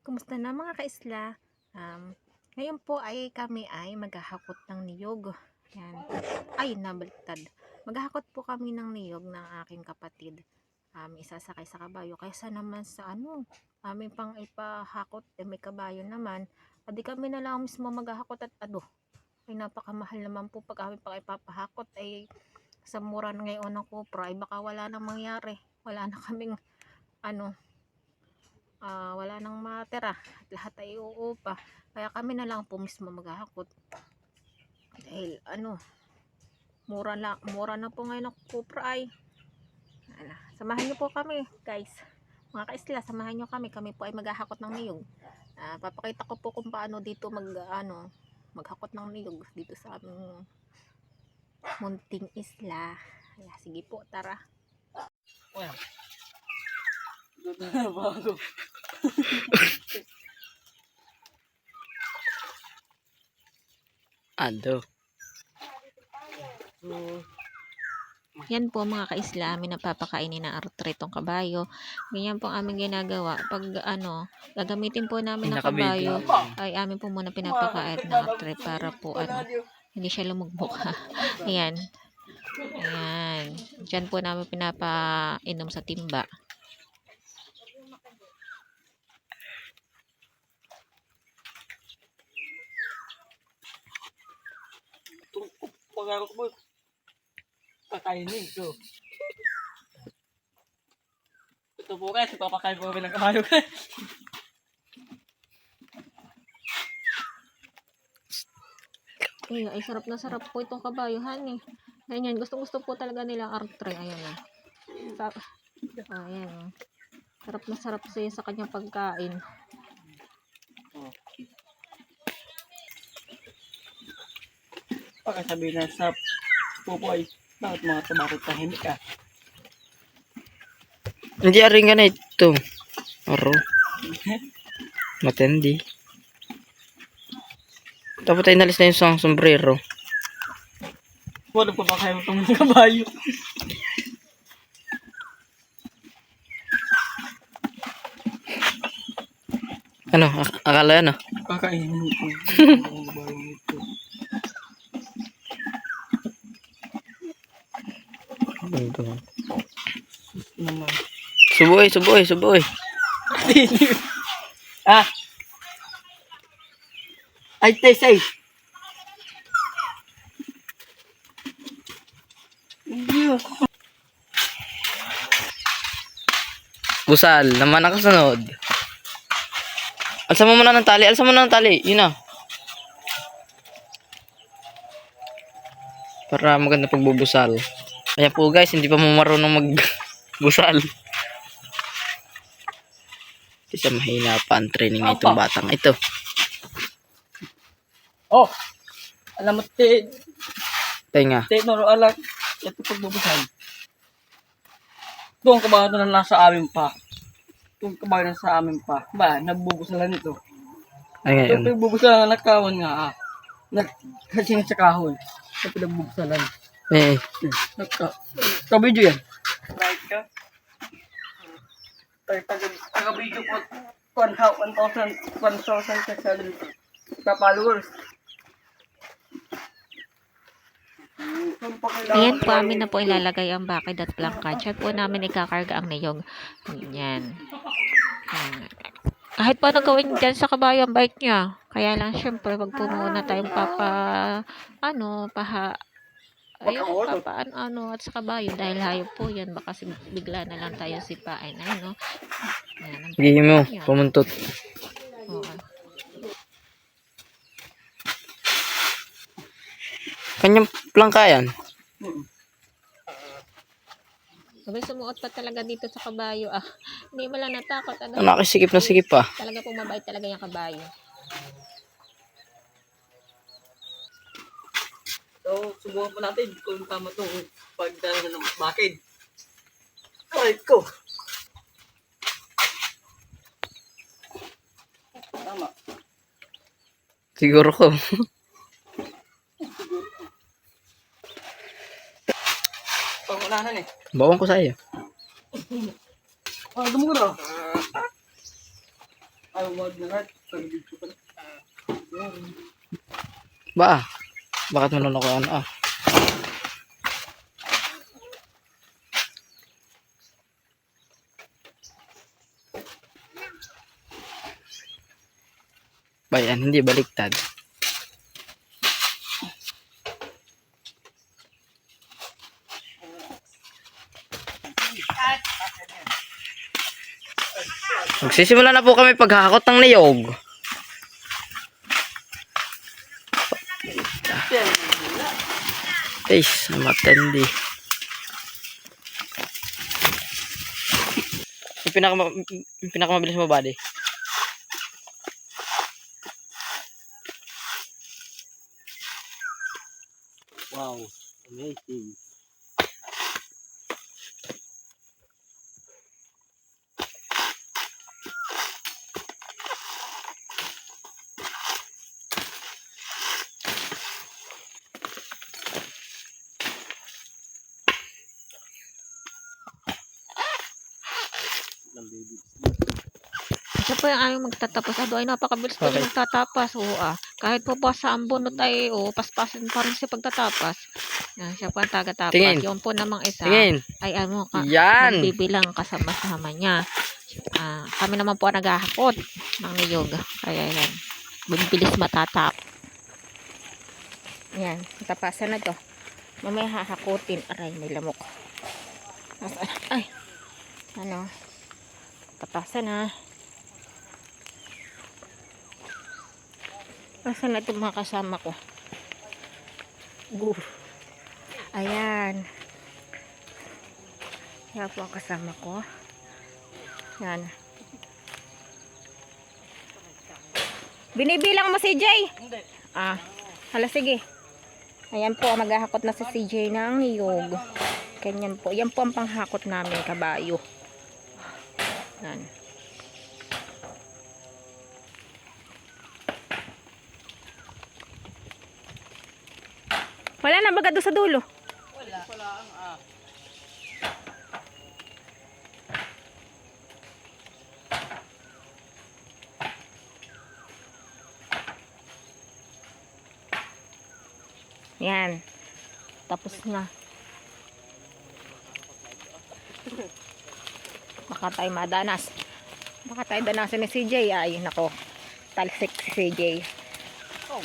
Kumusta na mga kaisla? Ngayon po ay kami ay maghahakot ng niyog. Yan. Ay, nabaliktad. Maghahakot po kami ng niyog ng aking kapatid. Isasakay sa kabayo. Kaysa naman sa aming pang ipahakot, may kabayo naman. Adi kami na lang mismo maghahakot at ay napakamahal naman po pag aming pang ipapahakot ay sa mura ngayon ng kupra ay baka wala nang mangyari. Wala na kaming wala nang matira at lahat ay uupa, kaya kami na lang po mismo maghahakot dahil mura na po ngayon ang kupra ay samahan nyo po kami guys, mga kaisla, samahan nyo kami po ay maghahakot ng niyog. Papakita ko po kung paano dito maghakot ng niyog dito sa aming munting isla. Sige po, tara. Bago. Ando. Yan po mga kaisla, amin napapakainin na artritong kabayo. Ganyan po aming ginagawa. Pag gagamitin po namin ng kabayo, ay amin po muna pinapakain ng artrit para po hindi siya lumugmok. Ayan. Ayan. Diyan po namin pinapainom sa timba. Pag-arot mo, kakainin ito. Ito po guys, ipapakain po kami ng kabayo guys. Ay, sarap na sarap po itong kabayo, honey. Ayan, gusto po talaga nilang artre. Ayan. Ayan. Sarap na sarap siya sa kanyang pagkain. Pagkasabihin na sa pupoy, bakit mga tumakot tahimik ka? Hindi aring ka na ito. Aro. Matindi. Tapos tayo nalis na yung sang sombrero. Wala pa ba kayo itong kabayo? Ano? Akala ano? Kakainin ito. Ang kabayo ito. Ito. Naman. Suboy. Ah! Ay, tay. Busal. Naman nakasunod. Alsa mo muna ng tali. Yun na. Para maganda pagbubusal. Ayan po guys, hindi pa mo marunong magbusal. Isa mahina pa ang training ng itong batang ito. Oh! Alam mo, Tenga. noro alam. Ito pagbubusan. Doon kabayo na nasa amin pa. Doon kabayo na sa amin pa. Ba, nagbubusalan ito. Ay ngayon. Ito nagbubusalan, nakawan nga kasi nga sa kahoy. Ito nagbubusalan. Eh. Kabidyo yan. Right ka? Taga-video po 1,000 followers. Ayan po, amin na po ilalagay ang bakid at plangka. Diyan po namin ikakarga ang niyog. Yan. Kahit pa gawin dyan sa kabayo, ang bait niya. Kaya lang, syempre, wag po muna tayong at sa kabayo. Dahil hayop po yan. Baka bigla na lang tayo sipain. Ayan, no? Ayan, ang Sige mo, niya. pumuntot. Oo. Kanyang plangka yan. Sabi, sumuot pa talaga dito sa kabayo. Hindi mo lang natakot. Nakisikip na sikip pa. Talaga po mabait talaga yung kabayo. So, subukan po natin kung tama itong pagdala ng bakid. Aray ko! Tama. Siguro ko. Pangunahan eh. Bawang ko sa iyo. Dumuro. Ay, wag na rin. Pag-video ko pala. Ba? Bakit mo nun ako ano ah? Ba yan, hindi baliktad. Magsisimula na po kami paghahakot ng niyog. Guys, matindi. Yung pinakamabilis mo, buddy. Wow. Amazing. Ng baby. Siya po yung aming magtatapos. Ado ay napakabilis po Okay. yung magtatapas. Oo Kahit po pa sa ambunot ay paspasin pa rin siya pagtatapas. Yan, siya po ang tagatapas. Tingin. Yung po namang isa Tingin. ay Yan. magbibilang kasama-sama niya. Kami naman po ang naghahakot ng niyog. Kaya yan. Bibilis matatap. Yan. Tapasan na to. Mamaya hahakutin. Aray, may lamok. Ay. Ano. Tapasan na. Nasaan na itong mga kasama ko? Ayan. Yan po ang kasama ko. Yan. Binibilang mo si Jay? Hindi. Hala sige. Ayan po, maghahakot na si CJ ng niyog. Ganyan po. Yan po ang panghakot namin, kabayo. Yan. Wala na baga doon sa dulo. Wala. Wala ang Yan. Tapos na. Baka tayo madanas. Baka tayo danasin ni CJ. Ay, nako. Talsik si CJ. Oh.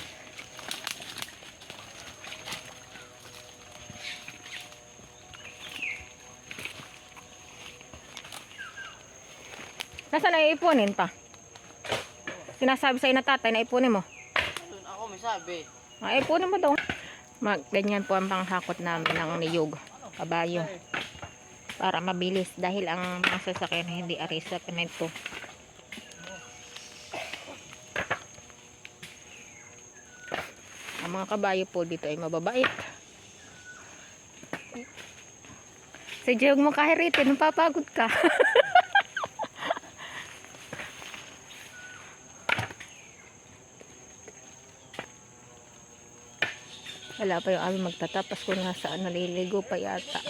Nasaan na iipunin pa? Sinasabi sa'yo na tatay na ipunin mo. Ako may sabi. Ipunin mo daw. Ganyan po ang panghakot namin ng niyog. Kabayo. Para mabilis. Dahil ang mga sasakyan hindi ari sa pimento. Ang mga kabayo po dito ay mababait. Sa jog mo kahiritin, napapagod ka. Wala pa yung aming magtatapas kung nasaan, naliligo pa yata.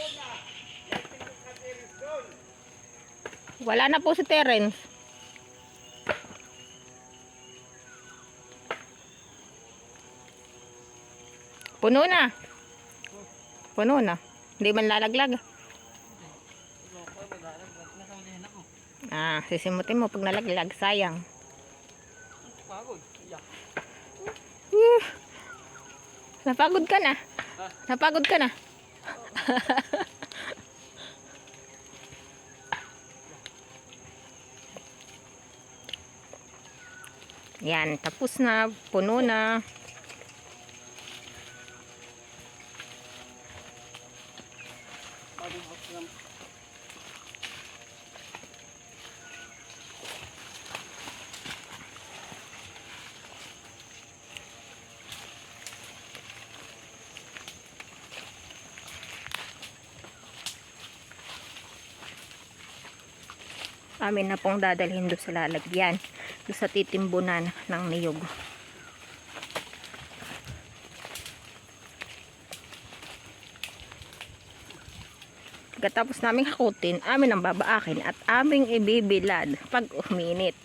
Wala na po si Terence. Puno na. Puno na. Hindi man lalaglag. Sisimutin mo pag nalaglag. Sayang. Pagod. Yeah. Napagod ka na. Napagod ka na. Yan, tapos na, puno na. Amin na pong dadalhin doon sa lalagyan, doon sa titimbunan ng niyog. Pagkatapos naming hakutin, amin ang babaakin at aming ibibilad pag uminit.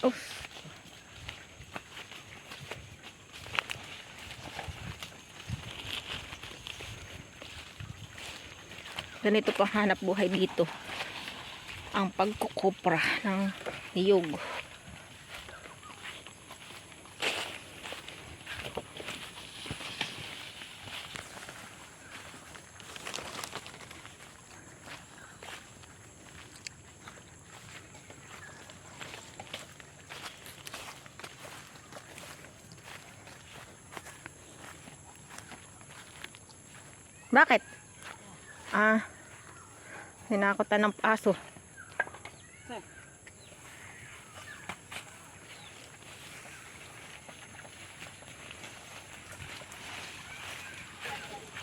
Oh. Ganito po ang hanap buhay dito. Ang pagkukupra ng niyog. Bakit? Hinakotan ng aso.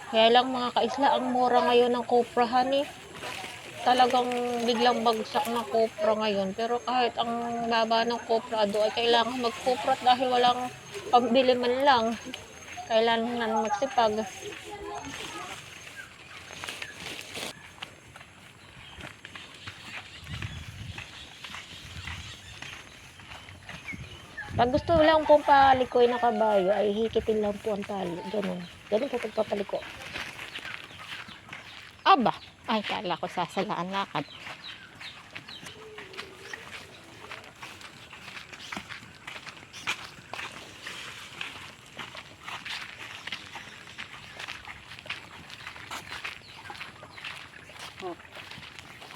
Kaya lang mga kaisla, ang mura ngayon ng koprahan eh. Talagang biglang bagsak ng kopra ngayon. Pero kahit ang baba ng kopra do ay kailangan magkopra dahil walang pambili man lang. Kailangan magsipag. Pag gusto lang pong palikoy na kabayo, ay hikitin lang po ang tali. Ganun. Ganun po pagpapaliko. Aba! Ay, kala ko sasalaan lakad.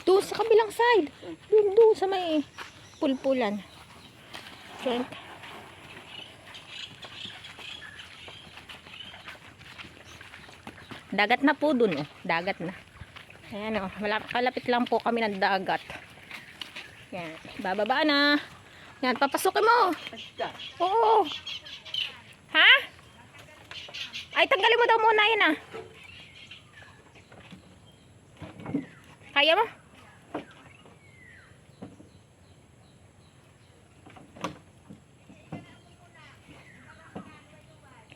Doon sa kabilang side. Doon sa may pulpulan. Diyan. Dagat na po dun, oh. Dagat na. Ayan, oh. Kalapit lang po kami ng dagat. Yan. Bababa na. Yan, papasukin mo. Oo. Ha? Ay, tanggalin mo daw muna yan, ah. Kaya mo?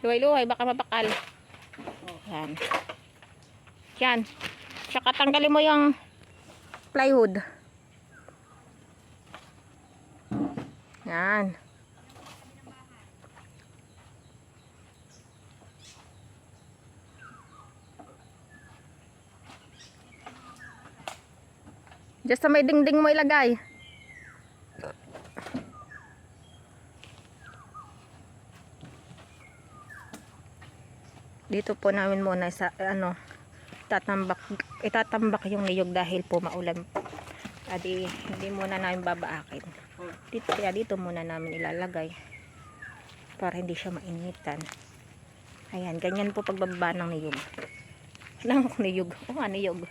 Luhay-luhay, baka mabakal. Yan. Yan. Tsaka tanggalin mo yung plywood. Yan. Just sa may dingding mo ilagay. Dito po namin muna sa itatambak yung niyog dahil po maulan. Adi hindi muna namin babaakin. Dito muna namin ilalagay para hindi siya mainitan. Ayan, ganyan po pagbaba ng niyog. Ng niyog. Niyog.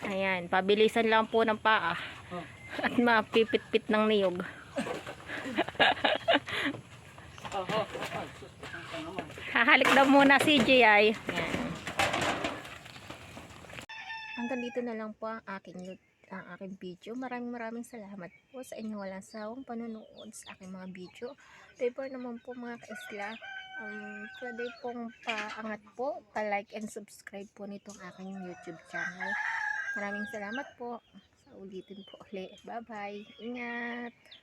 Ayan, pabilisan lang po ng paa. At mapipit-pit ng niyog. Hahalik daw muna si Jay. Hanggang dito na lang po ang aking video. Maraming salamat po sa inyo walang sawang panonood sa aking mga video. Favor naman po mga kaisla, pwede pong paangat po, pa-like and subscribe po nitong aking YouTube channel. Maraming salamat po. Sa ulitin po ulit. Bye bye. Ingat.